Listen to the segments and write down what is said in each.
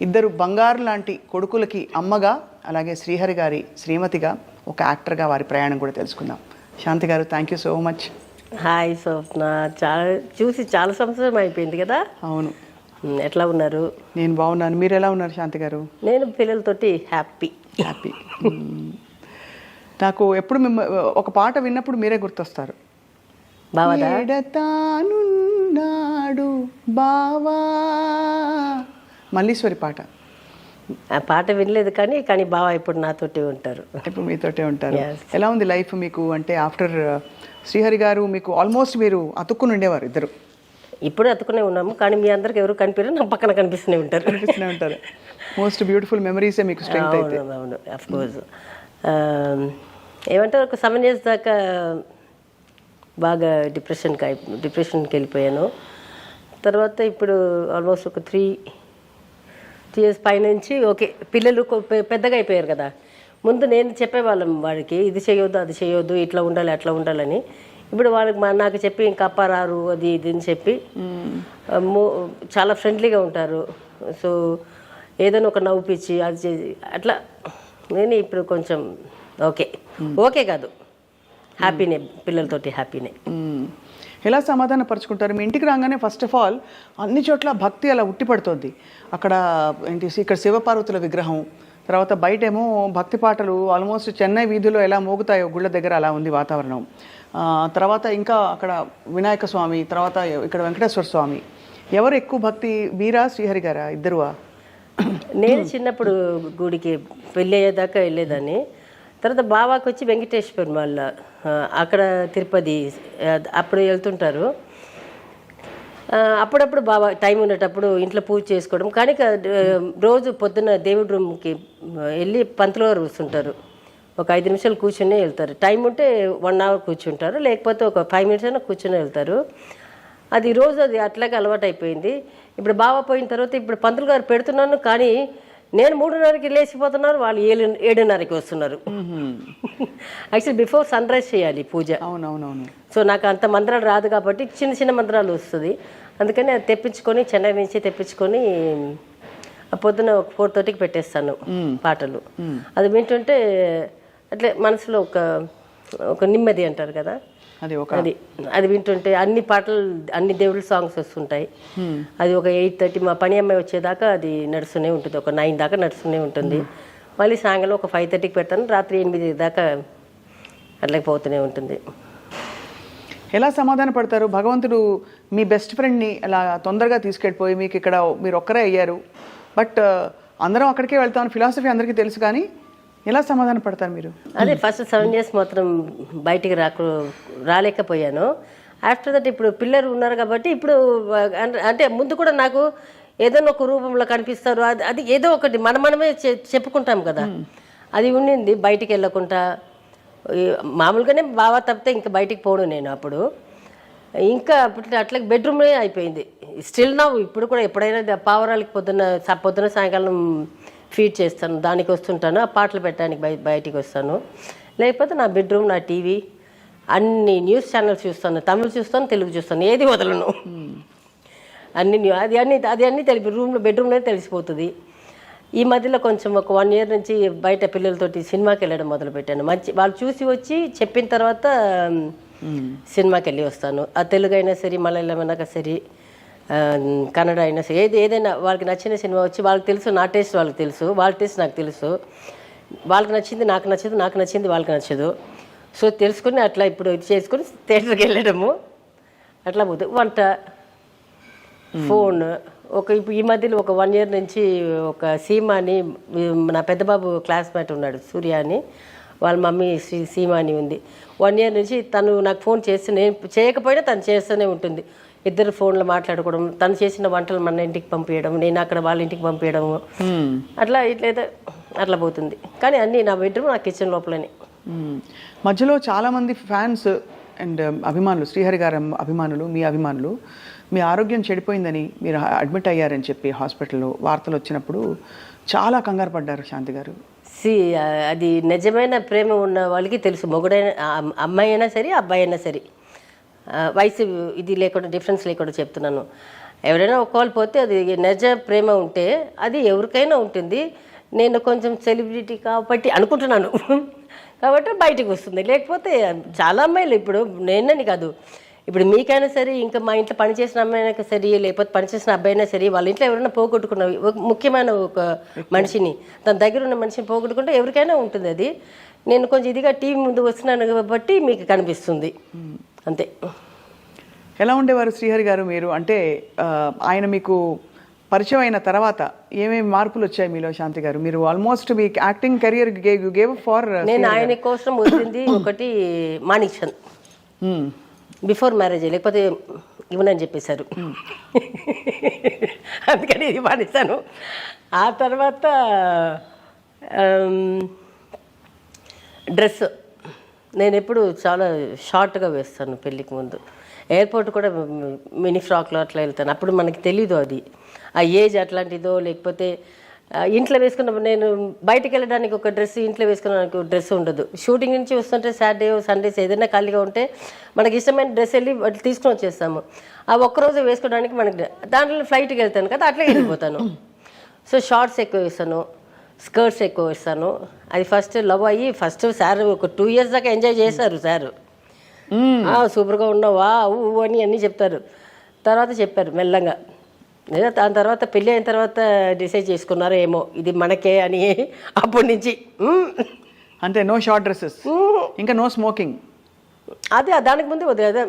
ఇద్దరు బంగారు లాంటి కొడుకులకి అమ్మగా, అలాగే శ్రీహరి గారి శ్రీమతిగా, ఒక యాక్టర్గా వారి ప్రయాణం కూడా తెలుసుకుందాం. శాంతి గారు, thank you so much. Hi Swapna, చాలా సంవత్సరం అయిపోయింది కదా. అవును. ఎట్లా ఉన్నారు? నేను బాగున్నాను. మీరు ఎలా ఉన్నారు శాంతి గారు? నేను పిల్లలతోటి హ్యాపీ. నాకు ఎప్పుడు ఒక పాట విన్నప్పుడు మీరే గుర్తొస్తారు. ఎడతానున్నాడు బావా, మల్లీశ్వరి పాట. ఆ పాట వినలేదు కానీ బావా ఇప్పుడు నాతోటి ఉంటారు. ఇప్పుడు మీతోటే ఉంటారు. ఎలా ఉంది లైఫ్ మీకు? అంటే ఆఫ్టర్ శ్రీహరి గారు మీకు ఆల్మోస్ట్ మీరు అతుక్కుని ఉండేవారు ఇద్దరు. ఇప్పుడు అతుకునే ఉన్నాము, కానీ మీ అందరికి ఎవరు కనిపించారు, నా పక్కన కనిపిస్తూనే ఉంటారు. మోస్ట్ బ్యూటిఫుల్ మెమరీసే మీకు స్ట్రెంగ్త్ అయితే. అవును, అఫ్ కోర్స్. ఏమంటారు, ఒక 7 years దాకా బాగా డిప్రెషన్కి వెళ్ళిపోయాను. తర్వాత ఇప్పుడు ఆల్మోస్ట్ ఒక 3 years పైనుంచి ఓకే. పిల్లలు పెద్దగా అయిపోయారు కదా. ముందు నేను చెప్పేవాళ్ళం వాడికి, ఇది చేయొద్దు అది చేయొద్దు, ఇట్లా ఉండాలి అట్లా ఉండాలని. ఇప్పుడు వాళ్ళకి నాకు చెప్పి ఇంకా అప్పారారు అది ఇది అని చెప్పి చాలా ఫ్రెండ్లీగా ఉంటారు. సో ఏదైనా ఒక నవ్వుపిచ్చి అది చేసి అట్లా నేను ఇప్పుడు కొంచెం ఓకే కాదు, హ్యాపీనే, పిల్లలతోటి హ్యాపీనే. ఎలా సమాధాన పరుచుకుంటారు? మీ ఇంటికి రాగానే ఫస్ట్ ఆఫ్ ఆల్ అన్ని చోట్ల భక్తి అలా ఉట్టిపడుతోంది. అక్కడ ఇక్కడ శివపార్వతుల విగ్రహం, తర్వాత బయటేమో భక్తి పాటలు ఆల్మోస్ట్ చెన్నై వీధుల్లో ఎలా మోగుతాయో గుళ్ళ దగ్గర అలా ఉంది వాతావరణం. తర్వాత ఇంకా అక్కడ వినాయక స్వామి, తర్వాత ఇక్కడ వెంకటేశ్వర స్వామి. ఎవరు ఎక్కువ భక్తి, వీరా శ్రీహరి గారా ఇద్దరువా? నేను చిన్నప్పుడు గుడికి పెళ్ళి అయ్యేదాకా వెళ్ళేదాన్ని. తర్వాత బావాకి వచ్చి వెంకటేశ్వర మళ్ళీ అక్కడ తిరుపతి అప్పుడు వెళ్తుంటారు. అప్పుడప్పుడు బాబా టైం ఉండేటప్పుడు ఇంట్లో పూజ చేసుకోవడం. కానీ రోజు పొద్దున్న దేవుడి రూమ్కి వెళ్ళి పంతులు గారు కూర్చుంటారు. ఒక 5 నిమిషాలు కూర్చుని వెళ్తారు. టైం ఉంటే 1 hour కూర్చుంటారు, లేకపోతే ఒక 5 minutes అయినా కూర్చొని వెళ్తారు. అది రోజు అది అట్లాగే అలవాటు అయిపోయింది. ఇప్పుడు బాబా పోయిన తర్వాత ఇప్పుడు పంతులు గారు పెడుతున్నాను, కానీ నేను 3:30కి లేచిపోతున్నారు, వాళ్ళు 7:30కి వస్తున్నారు. యాక్చువల్లీ బిఫోర్ సన్ రైజ్ చేయాలి పూజ. అవునవునవును. సో నాకు అంత మంత్రాలు రాదు కాబట్టి చిన్న చిన్న మంత్రాలు వస్తుంది. అందుకని అది తెప్పించుకొని, చెన్నై నుంచి తెప్పించుకొని పొద్దున 4:30కి పెట్టేస్తాను పాటలు. అది వింటుంటే అట్లే మనసులో ఒక నెమ్మది అంటారు కదా, అది వింటుంటే అన్ని పాటలు అన్ని దేవుళ్ళ సాంగ్స్ వస్తుంటాయి. అది ఒక 8:30 మా పని అమ్మాయి వచ్చేదాకా అది నడుస్తూనే ఉంటుంది. ఒక 9 దాకా నడుస్తూనే ఉంటుంది. మళ్ళీ సాయంకాలం ఒక 5:30కి పెడతాను, రాత్రి 8 దాకా అట్లకి పోతూనే ఉంటుంది. ఎలా సమాధాన పడతారు? భగవంతుడు మీ బెస్ట్ ఫ్రెండ్ని అలా తొందరగా తీసుకెళ్ళిపోయి మీకు ఇక్కడ మీరు ఒక్కరే అయ్యారు, బట్ అందరం అక్కడికే వెళ్తామని ఫిలాసఫీ అందరికీ తెలుసు, కానీ ఎలా సమాధాన పడతారు మీరు? అదే ఫస్ట్ 7 years మాత్రం బయటికి రాలేకపోయాను. ఆఫ్టర్ దట్ ఇప్పుడు పిల్లలు ఉన్నారు కాబట్టి ఇప్పుడు అంటే ముందు కూడా నాకు ఏదైనా ఒక రూపంలో కనిపిస్తారు. అది ఏదో ఒకటి మనమే చెప్పుకుంటాం కదా, అది ఉండింది. బయటికి వెళ్ళకుండా మామూలుగానే బాగా తప్పితే ఇంకా బయటికి పోను నేను. అప్పుడు ఇంకా అట్లా బెడ్రూమ్లో అయిపోయింది. స్టిల్ నా ఇప్పుడు కూడా ఎప్పుడైనా పావురాలకి పొద్దున సాయంకాలం ఫీడ్ చేస్తాను, దానికి వస్తుంటాను. ఆ పాటలు పెట్టడానికి బయటికి వస్తాను. లేకపోతే నా బెడ్రూమ్, నా టీవీ, అన్ని న్యూస్ ఛానల్స్ చూస్తాను. తమిళ్ చూస్తాను, తెలుగు చూస్తాను, ఏది వదలను. అది అన్నీ బెడ్రూమ్లో తెలిసిపోతుంది. ఈ మధ్యలో కొంచెం ఒక 1 year నుంచి బయట పిల్లలతోటి సినిమాకి వెళ్ళడం మొదలుపెట్టాను. వాళ్ళు చూసి వచ్చి చెప్పిన తర్వాత సినిమాకి వెళ్ళి వస్తాను. ఆ తెలుగు అయినా సరే, మలయాళం అయినా సరే, కన్నడ అయినా సరే, ఏదైనా వాళ్ళకి నచ్చిన సినిమా వచ్చి వాళ్ళకి తెలుసు, నా టేస్ట్ వాళ్ళకి తెలుసు, వాళ్ళ టేస్ట్ నాకు తెలుసు. వాళ్ళకి నచ్చింది నాకు నచ్చదు, నాకు నచ్చింది వాళ్ళకి నచ్చదు. సో తెలుసుకుని అట్లా ఇప్పుడు చేసుకుని థియేటర్కి వెళ్ళడము అట్లా పోతుంది. వంట, ఫోన్. ఇప్పుడు ఈ మధ్యలో ఒక 1 year నుంచి ఒక సీమా అని, నా పెద్ద బాబు క్లాస్మేట్ ఉన్నాడు సూర్య అని, వాళ్ళ మమ్మీ సీమా అని ఉంది. 1 year నుంచి తను నాకు ఫోన్ చేసి, నేను చేయకపోయినా తను చేస్తూనే ఉంటుంది. ఇద్దరు ఫోన్లో మాట్లాడుకోవడం, తను చేసిన వంటలు మన ఇంటికి పంపించడం, నేను అక్కడ వాళ్ళ ఇంటికి పంపించడము, అట్లా పోతుంది. కానీ అన్నీ నా బెడ్రూమ్, నా కిచెన్ లోపలనే. మధ్యలో చాలామంది ఫ్యాన్స్ అండ్ అభిమానులు, శ్రీహరి గారి అభిమానులు, మీ అభిమానులు, మీ ఆరోగ్యం చెడిపోయిందని మీరు అడ్మిట్ అయ్యారని చెప్పి హాస్పిటల్లో వార్తలు వచ్చినప్పుడు చాలా కంగారు పడ్డారు శాంతి గారు. అది నిజమైన ప్రేమ ఉన్న వాళ్ళకి తెలుసు. మొగుడైనా, అమ్మాయి అయినా సరే, అబ్బాయి అయినా సరే, వయసు ఇది లేకుండా, డిఫరెన్స్ లేకుండా చెప్తున్నాను. ఎవరైనా ఒక్కవాళ్ళు పోతే అది నిజ ప్రేమ ఉంటే అది ఎవరికైనా ఉంటుంది. నేను కొంచెం సెలబ్రిటీ కాబట్టి అనుకుంటున్నాను కాబట్టి బయటకు వస్తుంది. లేకపోతే చాలా అమ్మాయిలు ఇప్పుడు నేనని కాదు, ఇప్పుడు మీకైనా సరే, ఇంకా మా ఇంట్లో పనిచేసిన అమ్మాయినా సరే, లేకపోతే పనిచేసిన అబ్బాయినా సరే, వాళ్ళ ఇంట్లో ఎవరైనా పోగొట్టుకున్న ముఖ్యమైన ఒక మనిషిని, తన దగ్గర ఉన్న మనిషిని పోగొట్టుకుంటే ఎవరికైనా ఉంటుంది అది. నేను కొంచెం ఇదిగా టీవీ ముందు వస్తున్నాను కాబట్టి మీకు కనిపిస్తుంది అంతే. ఎలా ఉండేవారు శ్రీహరి గారు మీరు? అంటే ఆయన మీకు పరిచయం అయిన తర్వాత ఏమేమి మార్పులు వచ్చాయి మీలో శాంతి గారు? మీరు almost me acting career you gave for. నేను ఆయన కోసం వదిలింది ఒకటి మాణిక్ చంద్, బిఫోర్ మ్యారేజ్, లేకపోతే ఇవ్వనని చెప్పేశారు అందుకని ఇది పాటిస్తాను. ఆ తర్వాత డ్రెస్ నేను ఎప్పుడు చాలా షార్ట్గా వేస్తాను పెళ్ళికి ముందు. ఎయిర్పోర్ట్ కూడా మినీ ఫ్రాక్లో అట్లా వెళ్తాను. అప్పుడు మనకి తెలీదు అది, ఆ ఏజ్ అట్లాంటిదో, లేకపోతే ఇంట్లో వేసుకున్న, నేను బయటికి వెళ్ళడానికి ఒక డ్రెస్, ఇంట్లో వేసుకున్నానికి ఒక డ్రెస్ ఉండదు. షూటింగ్ నుంచి వస్తుంటే సాటర్డే సండేస్ ఏదైనా ఖాళీగా ఉంటే మనకి ఇష్టమైన డ్రెస్ వెళ్ళి వాటి తీసుకొని వచ్చేస్తాము. ఆ ఒక్కరోజు వేసుకోవడానికి మనకి దాంట్లో ఫ్లైట్కి వెళ్తాను కదా, అట్లా వెళ్ళిపోతాను. సో షార్ట్స్ ఎక్కువ వేస్తాను, స్కర్ట్స్ ఎక్కువ వేస్తాను. అది ఫస్ట్ లవ్ అయ్యి ఫస్ట్ సార్ ఒక 2 years దాకా ఎంజాయ్ చేశారు సార్. సూపర్గా ఉన్నావా ఊ అని అన్నీ చెప్తారు. తర్వాత చెప్పారు మెల్లగా. లేదా దాని తర్వాత పెళ్ళి అయిన తర్వాత డిసైడ్ చేసుకున్నారో ఏమో ఇది మనకే అని. అప్పటి నుంచి అంటే నో షార్ట్ డ్రెస్సెస్, ఇంకా నో స్మోకింగ్. అదే దానికి ముందే వదిలేదు,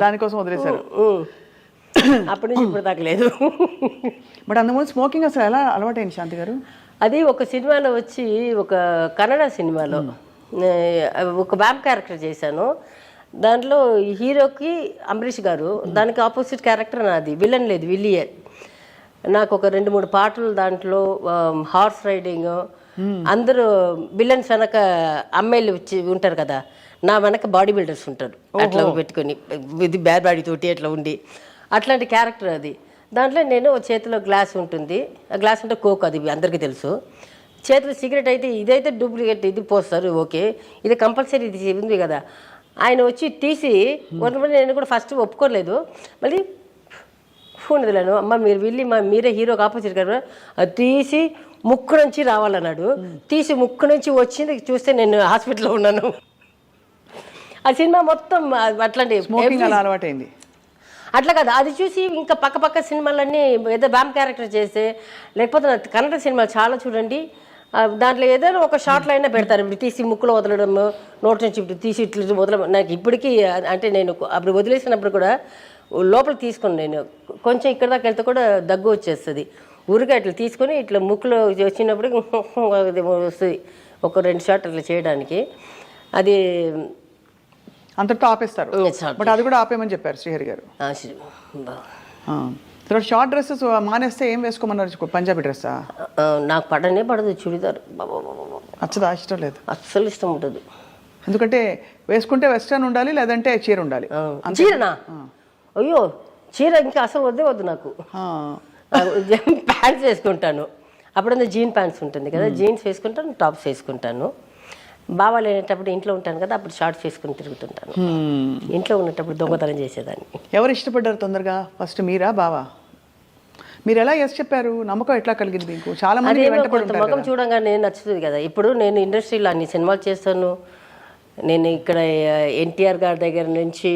దానికోసం వదిలేశారు. అప్పటి నుంచి ఇప్పుడు దాకా లేదు. బట్ అంతకుముందు స్మోకింగ్ అసలు ఎలా అలవాటైంది శాంతి గారు? అది ఒక సినిమాలో వచ్చి, ఒక కన్నడ సినిమాలో ఒక వ్యాంప్ క్యారెక్టర్ చేశాను. దాంట్లో హీరోకి అంబరీష్ గారు, దానికి ఆపోజిట్ క్యారెక్టర్ నాది, విలన్ లేదు, విల్లియే. నాకు ఒక 2-3 పాటలు దాంట్లో, హార్స్ రైడింగ్, అందరూ విలన్స్ వెనక అమ్మాయిలు ఉంటారు కదా, నా వెనక బాడీ బిల్డర్స్ ఉంటారు అట్లా పెట్టుకొని, ఇది బ్యాడ్ బాడీ తోటి అట్లా ఉండి, అట్లాంటి క్యారెక్టర్ అది. దాంట్లో నేను చేతిలో గ్లాస్ ఉంటుంది, ఆ గ్లాస్ అంటే కోక్, అది అందరికీ తెలుసు. చేతిలో సిగరెట్ అయితే ఇదైతే డూప్లికేట్, ఇది పోస్తారు ఓకే, ఇది కంపల్సరీ, ఇది ఉంది కదా. ఆయన వచ్చి తీసి కొంతమంది, నేను కూడా ఫస్ట్ ఒప్పుకోలేదు, మళ్ళీ ఫోన్ వదిలేను, అమ్మ మీరు వెళ్ళి మీరే హీరోకి ఆపోజిట్ కదా, అది తీసి ముక్కు నుంచి రావాలన్నాడు. తీసి ముక్కు నుంచి వచ్చింది చూస్తే నేను హాస్పిటల్లో ఉన్నాను. ఆ సినిమా మొత్తం అట్లాంటి అలవాటైంది. అట్లా కదా, అది చూసి ఇంకా పక్క సినిమాలన్నీ ఏదో వ్యాంప్ క్యారెక్టర్ చేస్తే, లేకపోతే కన్నడ సినిమాలు చాలా చూడండి, దాంట్లో ఏదైనా ఒక షార్ట్లో అయినా పెడతారు. ఇప్పుడు తీసి ముక్కులో వదలడం, నోటి నుంచి ఇప్పుడు తీసి ఇట్లా వదలడం. నాకు ఇప్పటికీ అంటే నేను అప్పుడు వదిలేసినప్పుడు కూడా లోపల తీసుకుని, నేను కొంచెం ఇక్కడ దాకా వెళ్తే కూడా దగ్గు వచ్చేస్తుంది. ఊరికే అట్లా తీసుకొని ఇట్లా ముక్కులో వచ్చినప్పుడు వస్తుంది, ఒక 2 షాట్ అట్లా చేయడానికి. అది అంతటితో ఆపేస్తారు. బట్ అది కూడా ఆపేయమని చెప్పారు శ్రీహరి గారు. తర్వాత షార్ట్ డ్రెస్సెస్ మానేస్తే ఏం వేసుకోమన్నారు? పంజాబీ డ్రెస్సా? నాకు పడదు చుడిదార్. నచ్చదా? ఇష్టం లేదు? అస్సలు ఇష్టం ఉంటుంది. ఎందుకంటే వేసుకుంటే వెస్ట్రన్ ఉండాలి, లేదంటే చీర ఉండాలి. చీరనా? అయ్యో చీర ఇంకా అసలు వద్దు నాకు. ప్యాంట్స్ వేసుకుంటాను, అప్పుడంతా జీన్ ప్యాంట్స్ ఉంటుంది కదా, జీన్స్ వేసుకుంటాను, టాప్స్ వేసుకుంటాను. బావా లేనప్పుడు ఇంట్లో ఉంటాను కదా, అప్పుడు షార్ట్స్ వేసుకుని తిరుగుతుంటాను. ఇంట్లో ఉన్నప్పుడు దొంగతనం చేసేదాన్ని. ఎవరు ఇష్టపడ్డారు తొందరగా? ఫస్ట్ మీరా బావా? మీరు ఎలా ఎస్ చెప్పారు? నమ్మకం ఎట్లా కలిగింది మీకు? చాలా మంది ముఖం చూడంగానే నచ్చుతుంది కదా. ఇప్పుడు నేను ఇండస్ట్రీలో అన్ని సినిమాలు చేస్తాను. నేను ఇక్కడ ఎన్టీఆర్ గారి దగ్గర నుంచి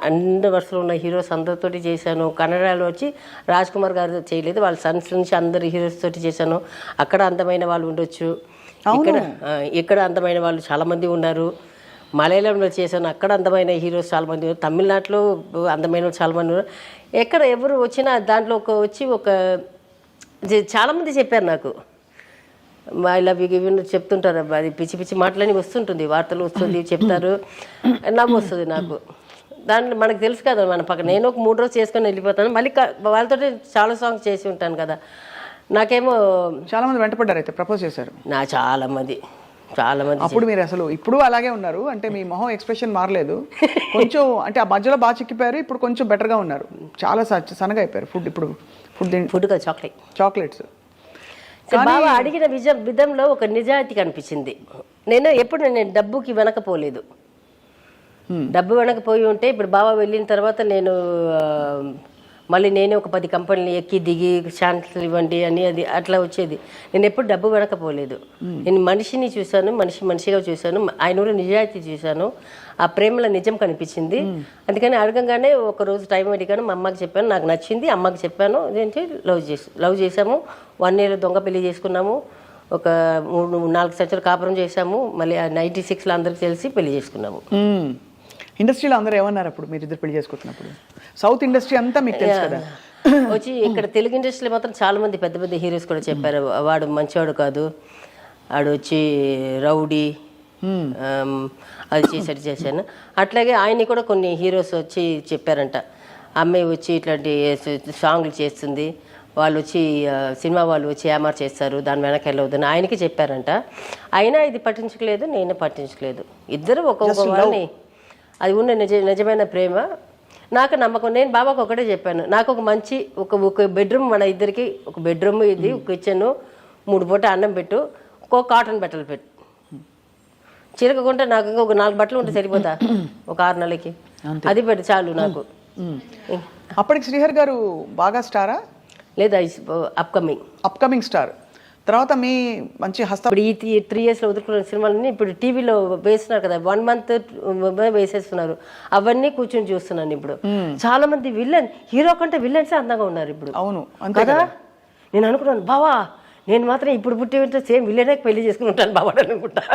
అన్ని వరుసలో ఉన్న హీరోస్ అందరితోటి చేశాను. కన్నడలో వచ్చి రాజ్ కుమార్ గారు చేయలేదు, వాళ్ళ సన్స్ నుంచి అందరు హీరోస్ తోటి చేశాను. అక్కడ అందమైన వాళ్ళు ఉండొచ్చు, ఇక్కడ అందమైన వాళ్ళు చాలామంది ఉన్నారు. మలయాళంలో చేశాను, అక్కడ అందమైన హీరోస్ చాలామంది ఉన్నారు. తమిళనాడులో అందమైన వాళ్ళు చాలామంది ఉన్నారు. ఎక్కడ ఎవరు వచ్చినా దాంట్లో ఒక చాలామంది చెప్పారు నాకు, I love you give you చెప్తుంటారు. అది పిచ్చి పిచ్చి మాటలని వస్తుంటుంది, వార్తలు వస్తుంది, చెప్తారు, నవ్వు వస్తుంది నాకు. దాంట్లో మనకు తెలుసు కదా, మన పక్కన నేను ఒక 3 రోజులు చేసుకొని వెళ్ళిపోతాను. మళ్ళీ వాళ్ళతో చాలా సాంగ్స్ చేసి ఉంటాను కదా. నాకేమో చాలా మంది వెంటపడ్డారు, అయితే ప్రపోజ్ చేశారు. చాలా మంది. అప్పుడు మీరు అసలు ఇప్పుడు అలాగే ఉన్నారు అంటే మీ మొహం ఎక్స్ప్రెషన్ మారలేదు కొంచెం, అంటే ఆ మధ్యలో బాగా చిక్కిపోయారు, ఇప్పుడు కొంచెం బెటర్గా ఉన్నారు, చాలా సన్నగా అయిపోయారు. Food chocolates. బాగా అడిగిన విధంలో ఒక నిజాయితీ కనిపించింది. నేను డబ్బుకి వెనకపోలేదు. డబ్బు వెనకపోయి ఉంటే ఇప్పుడు బావ వెళ్ళిన తర్వాత నేను మళ్ళీ నేనే ఒక 10 కంపెనీలు ఎక్కి దిగి ఛాన్సులు ఇవ్వండి అని అది అట్లా వచ్చేది. నేను ఎప్పుడు డబ్బు వెనకపోలేదు. నేను మనిషిని చూశాను, మనిషిగా చూశాను, ఆయన కూడా నిజాయితీ చూశాను. ఆ ప్రేమలో నిజం కనిపించింది. అందుకని అడగంగానే ఒక రోజు టైం అడిగాను, మా అమ్మకి చెప్పాను, నాకు నచ్చింది, అమ్మకి చెప్పాను, ఇదేంటి లవ్ చేసాము. 1 year దొంగ పెళ్లి చేసుకున్నాము, ఒక 3-4 సంవత్సరాలు కాపురం చేశాము, మళ్ళీ 96లో అందరికి తెలిసి పెళ్లి చేసుకున్నాము. ఇండస్ట్రీలో అందరూ ఏమన్నారు అప్పుడు మీరిద్దరు పెళ్లి చేసుకుంటున్నప్పుడు? సౌత్ ఇండస్ట్రీ అంతా మీకు తెలుసు కదా. వచ్చి ఇక్కడ తెలుగు ఇండస్ట్రీలో మాత్రం చాలా మంది పెద్ద పెద్ద హీరోస్ కూడా చెప్పారు, వాడు మంచివాడు కాదు, వాడు వచ్చి రౌడీ, అది చేశాను. అట్లాగే ఆయన్ని కూడా కొన్ని హీరోస్ వచ్చి చెప్పారంట, అమ్మాయి వచ్చి ఇట్లాంటి సాంగ్లు చేస్తుంది, వాళ్ళు వచ్చి సినిమా వాళ్ళు వచ్చి ఏమార్ చేస్తారు, దాని వెనక వెళ్ళవద్దని ఆయనకి చెప్పారంట. అయినా ఇది పట్టించుకోలేదు, నేనే పట్టించుకోలేదు. ఇద్దరు ఒక్కొక్క వాళ్ళని, అది ఉన్న నిజమైన ప్రేమ. నాకు నమ్మకం. నేను బాబాకు ఒకటే చెప్పాను, నాకు ఒక మంచి ఒక బెడ్రూమ్, మన ఇద్దరికి ఒక బెడ్రూమ్, ఇది ఒక కిచెన్, 3 పూట అన్నం పెట్టు, ఒక కాటన్ బట్టలు పెట్టు, చిరగకుంటే నాకు ఇంకా ఒక 4 బట్టలు ఉంటే సరిపోతా ఒక 6 నెలలకి, అది పెట్టు చాలు నాకు. అప్పటికి శ్రీహరి గారు బాగా స్టారా? లేదా అప్కమింగ్ స్టార్. తర్వాత మీ మంచి ఇప్పుడు ఈ 3 yearsలో వదులుకున్న సినిమాలన్నీ ఇప్పుడు టీవీలో వేస్తున్నారు కదా, 1 month వేసేస్తున్నారు, అవన్నీ కూర్చొని చూస్తున్నాను. ఇప్పుడు చాలా మంది విలన్, హీరో కంటే విలన్సే అందంగా ఉన్నారు ఇప్పుడు. అవును కదా. నేను అనుకున్నాను, బావా నేను మాత్రం ఇప్పుడు పుట్టి సేమ్ విలనే పెళ్లి చేసుకుని ఉంటాను బావా అనుకుంటా.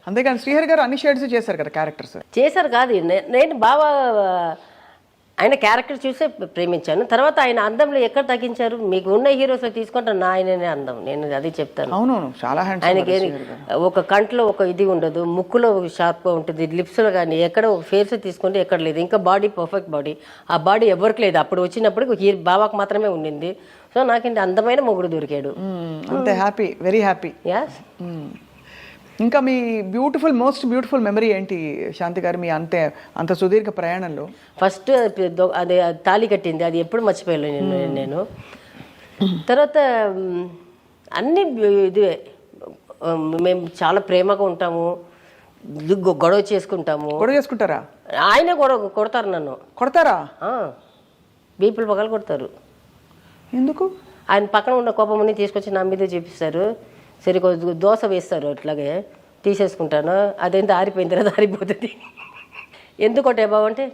అంతేగాని శ్రీహరి గారు అన్ని షేడ్స్ చేశారు కదా క్యారెక్టర్స్. చేశారు కాదు, నేను బావా ఆయన క్యారెక్టర్ చూసే ప్రేమించాను. తర్వాత ఆయన అందంలో ఎక్కడ తగ్గించారు? మీకు ఉన్న హీరోస్లో తీసుకుంటే నా ఆయననే అందం, నేను అది చెప్తాను. అవునవును, చాలా ఆయనకి ఒక కంట్లో ఒక ఇది ఉండదు, ముక్కులో షార్ప్గా ఉంటుంది, లిప్స్లో కానీ ఎక్కడ ఒక ఫేస్ తీసుకుంటే ఎక్కడ లేదు. ఇంకా బాడీ పర్ఫెక్ట్ బాడీ, ఆ బాడీ ఎవరికి లేదు. అప్పుడు వచ్చినప్పుడు బాబాకు మాత్రమే ఉండింది. సో నాకేంటి అందమైన మొగుడు దొరికాడు, అంతే. Happy, very happy. యాస్. ఇంకా మీ మోస్ట్ బ్యూటిఫుల్ మెమరీ ఏంటి శాంతి గారు మీ అంత సుదీర్ఘ ప్రయాణంలో? ఫస్ట్ అదే తాళి కట్టింది, అది ఎప్పుడు మర్చిపోయాను నేను. తర్వాత అన్నీ ఇదే, మేము చాలా ప్రేమగా ఉంటాము, గొడవ చేసుకుంటారా? ఆయనే కొడతారు నన్ను. కొడతారా? బీపులు పగలు కొడతారు. ఎందుకు? ఆయన పక్కన ఉన్న కోపమని తీసుకొచ్చి నా మీద చూపిస్తారు. సరే దోశ వేస్తారు, అట్లాగే తీసేసుకుంటాను, అదేంత ఆరిపోయిన తర్వాత ఆరిపోతుంది. ఎందుకు కొట్టే బాబు అంటే,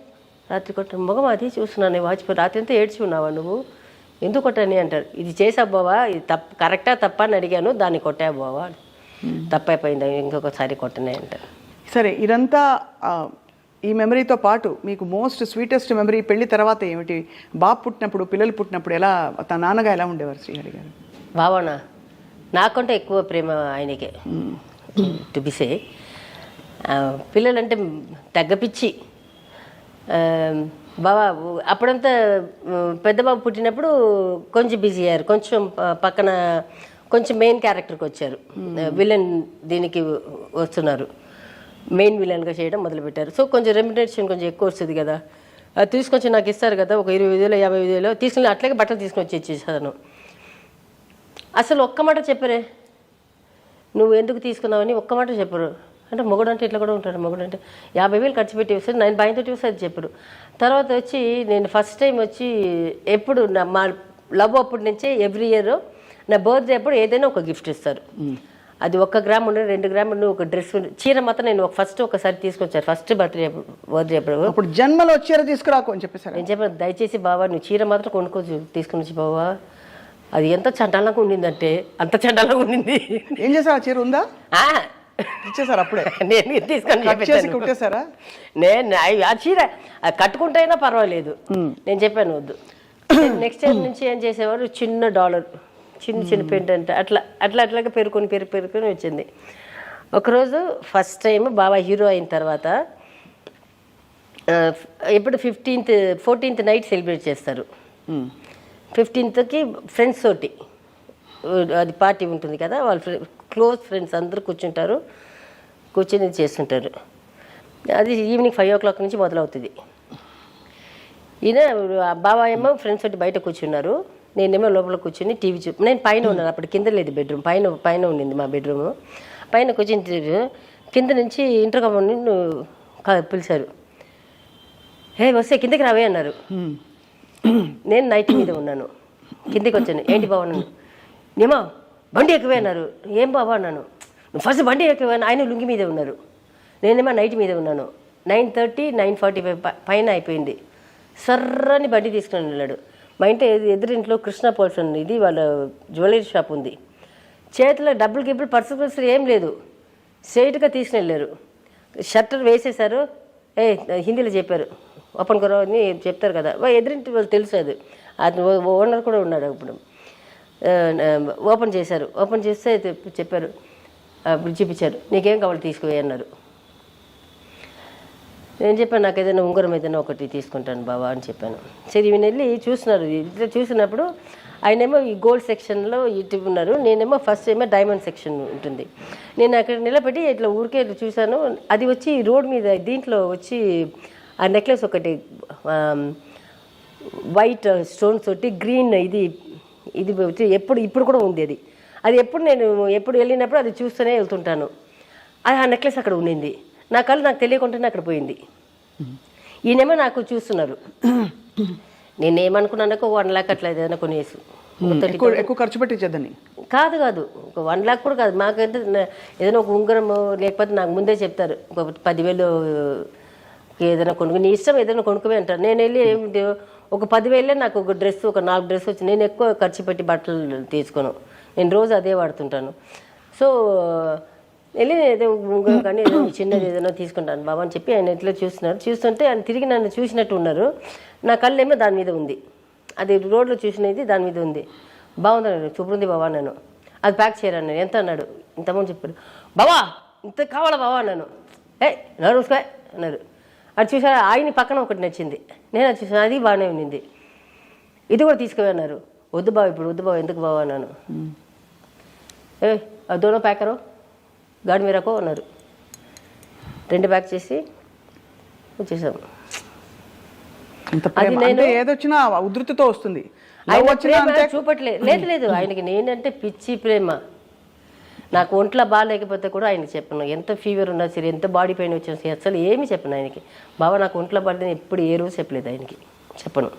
రాత్రి కొట్ట మొగం అది చూస్తున్నాను, వాచిపోయి రాత్రి అంతా ఏడ్చి ఉన్నావా నువ్వు, ఎందుకు కొట్టని అంటారు. ఇది చేసా బావా, ఇది కరెక్టా తప్ప అని అడిగాను, దాన్ని కొట్టా బావా, తప్పైపోయింది, ఇంకొకసారి కొట్టనే అంటారు. సరే, ఇదంతా ఈ మెమరీతో పాటు మీకు మోస్ట్ స్వీటెస్ట్ మెమరీ పెళ్లి తర్వాత ఏమిటి? బాబు పుట్టినప్పుడు, పిల్లలు పుట్టినప్పుడు ఎలా, తన నాన్నగా ఎలా ఉండేవారు శ్రీహరి గారు? బావానా నాకంటే ఎక్కువ ప్రేమ ఆయనకే, టు బి సే. పిల్లలంటే తగ్గపిచ్చి. బాబా అప్పుడంతా పెద్ద బాబు పుట్టినప్పుడు కొంచెం బిజీ అయ్యారు, కొంచెం పక్కన కొంచెం మెయిన్ క్యారెక్టర్కి వచ్చారు, విలన్ దీనికి వస్తున్నారు, మెయిన్ విలన్గా చేయడం మొదలుపెట్టారు. సో కొంచెం రెమ్యునరేషన్ కొంచెం ఎక్కువ వస్తుంది కదా, అది తీసుకొచ్చి నాకు ఇస్తారు కదా, ఒక 20,000 50,000 తీసుకుని అట్లాగే బట్టలు తీసుకొని వచ్చి ఇచ్చేసాను. అసలు ఒక్క మాట చెప్పరే, నువ్వు ఎందుకు తీసుకున్నావని ఒక్క మాట చెప్పరు. అంటే మొగుడు అంటే ఇట్లా కూడా ఉంటాడు, మొగుడు అంటే 50,000 ఖర్చు పెట్టి వస్తుంది, నేను భయంతో వస్తే అది చెప్పరు. తర్వాత వచ్చి నేను ఫస్ట్ టైం వచ్చి ఎప్పుడు మా లవ్ అప్పటి నుంచే ఎవ్రీ ఇయర్ నా బర్త్డే అప్పుడు ఏదైనా ఒక గిఫ్ట్ ఇస్తారు. అది 1 గ్రామ్ ఉండే, 2 గ్రామ్ ఉండి, ఒక డ్రెస్, చీర మాత్రం నేను ఒకసారి తీసుకొచ్చాను ఫస్ట్ బర్త్డే అప్పుడు జన్మలో చీర తీసుకురాకు అని చెప్పేసారు. నేను చెప్పాను, దయచేసి బావా నువ్వు చీర మాత్రం కొనుక్కోవచ్చు, తీసుకుని వచ్చి బావా. అది ఎంత చండాలంగా ఉండిందంటే అంత చండాలంగా ఉండింది. ఏం చేశారు? ఆ చీర ఉందా? ఇచ్చేసారు అప్పుడే? నేను తీసుకొని కుట్టేశారా? నేను ఆ చీర కట్టుకుంటే అయినా పర్వాలేదు, నేను చెప్పాను వద్దు. నెక్స్ట్ టైం నుంచి ఏం చేసేవారు, చిన్న డాలర్, చిన్న పెండెంట్, అట్లాగే పెరుకొని వచ్చింది. ఒకరోజు ఫస్ట్ టైం బాబా హీరో అయిన తర్వాత ఎప్పుడు 14th నైట్ సెలబ్రేట్ చేస్తారు. 15th ఫ్రెండ్స్ తోటి అది పార్టీ ఉంటుంది కదా, వాళ్ళ క్లోజ్ ఫ్రెండ్స్ అందరూ కూర్చొని చేస్తుంటారు. అది ఈవినింగ్ 5 o'clock నుంచి మొదలవుతుంది. ఈయన బాబా ఏమో ఫ్రెండ్స్ తోటి బయట కూర్చున్నారు, నేనేమో లోపల కూర్చొని టీవీ నేను పైన ఉన్నాను, అప్పుడు కింద లేదు బెడ్రూమ్, పైన ఉండింది మా బెడ్రూమ్. పైన కూర్చొని కింద నుంచి ఇంటర్కమ్ పిలిచారు, హే వస్తే కిందకి రావే అన్నారు. నేను నైట్ మీద ఉన్నాను, కిందికి వచ్చాను. ఏంటి బాబా అన్నాను. ఏమో బండి ఎక్కువే అన్నారు. ఏం బాబా అన్నాను. నువ్వు ఫస్ట్ బండి ఎక్కువ, ఆయన లుంగి మీదే ఉన్నారు, నేనేమో నైట్ మీద ఉన్నాను. 9:30, 9:45 పైన అయిపోయింది. సర్రని బండి తీసుకుని వెళ్ళాడు. మా ఇంటి ఎదురింట్లో కృష్ణ పోల్సన్ ఇది వాళ్ళ జ్యువెలరీ షాప్ ఉంది. చేతిలో డబ్బులు గిబ్బులు పర్సు ఏం లేదు, స్ట్రైట్గా తీసుకుని వెళ్ళారు. షట్టర్ వేసేసారు. హిందీలో చెప్పారు, ఓపెన్ కరో అని చెప్తారు కదా, ఎదురింటి వాళ్ళు తెలుసు. అది ఓనర్ కూడా ఉన్నాడు. ఇప్పుడు ఓపెన్ చేశారు. ఓపెన్ చేస్తే చెప్పారు, ఇప్పుడు చూపించారు, నీకేం కావాలి తీసుకుపోయి అన్నారు. నేను చెప్పాను, నాకు ఏదైనా ఉంగరం ఏదైనా ఒకటి తీసుకుంటాను బావా అని చెప్పాను. సరే ఈయన వెళ్ళి చూస్తున్నారు. ఇట్లా చూసినప్పుడు ఆయనేమో ఈ గోల్డ్ సెక్షన్లో ఇటు ఉన్నారు, నేనేమో ఫస్ట్ ఏమో డైమండ్ సెక్షన్ ఉంటుంది. నేను అక్కడ నిలబెట్టి ఇట్లా ఊరికే ఇట్లా చూశాను. అది వచ్చి రోడ్ మీద దీంట్లో వచ్చి ఆ నెక్లెస్ ఒకటి వైట్ స్టోన్స్ తోటి గ్రీన్ ఇది వచ్చి ఇప్పుడు కూడా ఉంది. అది నేను ఎప్పుడు వెళ్ళినప్పుడు అది చూస్తూనే వెళ్తుంటాను. అది ఆ నెక్లెస్ అక్కడ ఉండింది. నా కళ్ళు నాకు తెలియకుండానే అక్కడ పోయింది. ఈయనేమో నాకు చూస్తున్నారు. నేనేమనుకున్నాను, 1 lakh అట్లా ఏదైనా కొనేసి ఎక్కువ ఖర్చు పెట్టించేద్దని కాదు, ఒక 1 lakh కూడా కాదు. మాకైతే ఏదైనా ఒక ఉంగరము లేకపోతే నాకు ముందే చెప్తారు, ఒక 10,000 ఏదైనా కొనుక్కు, నీ ఇష్టం ఏదైనా కొనుక్కువే అంటారు. నేను వెళ్ళి ఒక 10,000 నాకు ఒక డ్రెస్, ఒక 4 డ్రెస్ వచ్చి, నేను ఎక్కువ ఖర్చు పెట్టి బట్టలు తీసుకోను, నేను రోజు అదే వాడుతుంటాను. సో వెళ్ళి ఏదో ఉంగరం కానీ ఏదో చిన్నది ఏదైనా తీసుకుంటాను బాబా అని చెప్పి ఆయన ఇట్లా చూస్తుంటే ఆయన తిరిగి నన్ను చూసినట్టు ఉన్నారు. నా కళ్ళు ఏమో దాని మీద ఉంది, అది రోడ్లో చూసినది దాని మీద ఉంది. బాగుంది, చూపుంది బాబా అన్నాను. అది ప్యాక్ చేయరా నేను. ఎంత అన్నాడు. ఇంతమంది చెప్పారు. బాబా ఇంత కావాలా బాబా అన్నాను. నడుసుకో అన్నారు. అది చూసారా, ఆయన పక్కన ఒకటి నచ్చింది, నేను అది చూసాను, అది బాగానే ఉండింది. ఇది కూడా తీసుకుపోయి అన్నారు. వద్దు బావ, ఇప్పుడు వద్దు బావ, ఎందుకు బావ అన్నాను. దోనో ప్యాకరో గాడి మీరకో అన్నారు. 2 ప్యాక్ చేసి వచ్చేసాము. అది నేను ఏదొచ్చినా ఉధృతితో వస్తుంది, చూపట్లేదు. లేదు ఆయనకి నేనంటే పిచ్చి ప్రేమ. నాకు ఒంట్లో బాగాలేకపోతే కూడా ఆయనకి చెప్పను, ఎంత ఫీవర్ ఉన్నా సరే, ఎంత బాడీ పెయిన్ వచ్చినా సరే, అసలు ఏమీ చెప్పను ఆయనకి. బాబా నాకు ఒంట్లో బాగాలేదు ఎప్పుడు ఏ రోజు చెప్పలేదు ఆయనకి, చెప్పను.